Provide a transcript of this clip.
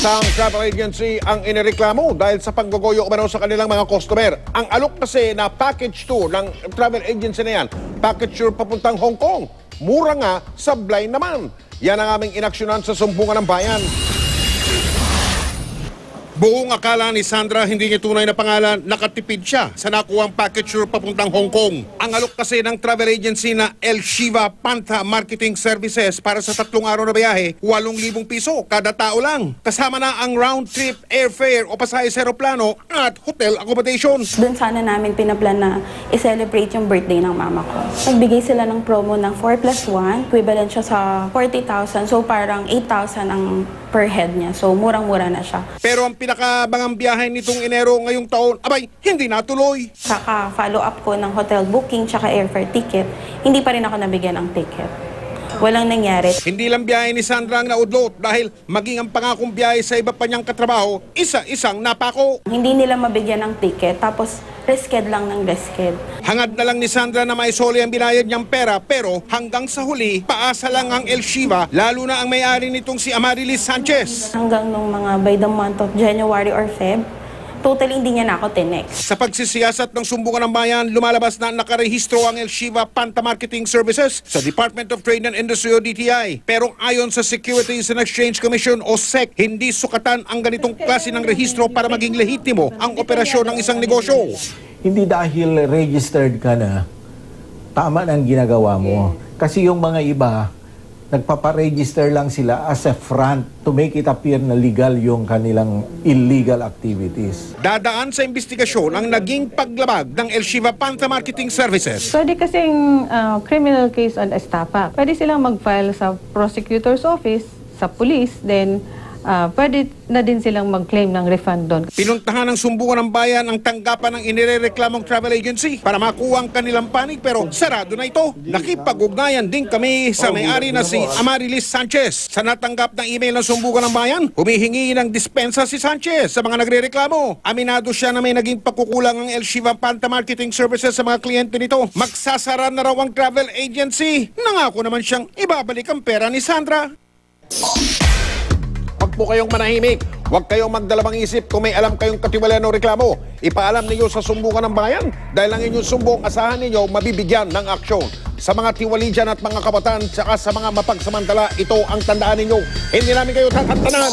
Isang travel agency ang inireklamo dahil sa panggogoyo umano sa kanilang mga customer. Ang alok kasi na package tour ng travel agency na yan, package tour papuntang Hong Kong. Mura nga, sablay naman. Yan ang aming inaksyonan sa Sumbungan ng Bayan. Buong akala ni Sandra hindi niya tunay na pangalan, nakatipid siya sa nakuhang package tour papuntang Hong Kong. Ang alok kasi ng travel agency na El Shiva Pantha Marketing Services para sa 3 araw na biyahe, 8,000 piso kada tao lang. Kasama na ang round trip airfare o pasahe sa aeroplano at hotel accommodation. Doon sana namin pinaplan na i-celebrate yung birthday ng mama ko. Nagbigay sila ng promo ng 4+1, equivalent siya sa 40,000. So parang 8,000 ang per head niya. So murang-mura na siya. Pero ang pinakabangang biyahe nitong Enero ngayong taon, abay, hindi natuloy. Saka follow up ko ng hotel booking tsaka airfare ticket, hindi pa rin ako nabigyan ng ticket. Walang nangyari. Hindi lang biyahe ni Sandra ang naudlot dahil maging ang pangakong biyahe sa iba pa niyang katrabaho, isa-isang napako. Hindi nila mabigyan ng ticket, tapos resked lang ng resked. Hangad na lang ni Sandra na maisoli ang binayad niyang pera, pero hanggang sa huli, paasa lang ang El Shiva, lalo na ang may-ari nitong si Amarilis Sanchez. Hanggang nung mga by the month of January or Feb, totally hindi niya na ako tinext. Sa pagsisiyasat ng Sumbungan ng Bayan, lumalabas na nakarehistro ang El Shiva Pantha Marketing Services sa Department of Trade and Industry o DTI. Pero ayon sa Securities and Exchange Commission o SEC, hindi sukatan ang ganitong klase ng rehistro para maging lehitimo ang operasyon ng isang negosyo. Hindi dahil registered ka na, tama ang ginagawa mo. Kasi yung mga iba, nagpaparegister lang sila as a front to make it appear na legal yung kanilang illegal activities. Dadaan sa investigasyon ang naging paglabag ng El Shiva Pantha Marketing Services. Pwede kasing criminal case on estafa. Pwede silang mag-file sa prosecutor's office, sa police, then pwede na din silang mag-claim ng refund doon. Pinuntahan ng Sumbungan ng Bayan ang tanggapan ng inirereklamong travel agency para makuha ang kanilang panig, pero sarado na ito. Nakipag-ugnayan din kami sa may-ari na si Amarilis Sanchez. Sa natanggap ng email ng Sumbungan ng Bayan, humihingi ng dispensa si Sanchez sa mga nagrereklamo. Aminado siya na may naging pagkukulang ang El Shiva Pantha Marketing Services sa mga kliyente nito. Magsasara na raw ang travel agency. Nangako naman siyang ibabalik ang pera ni Sandra. Huwag po kayong manahimik. Huwag kayong magdalawang isip kung may alam kayong katiwalian o reklamo. Ipaalam ninyo sa Sumbungan ng Bayan dahil ang inyong sumbong, asahan ninyo mabibigyan ng aksyon. Sa mga tiwali dyan at mga kabataan, saka sa mga mapagsamantala, ito ang tandaan ninyo. Hindi namin kayo tatantanan.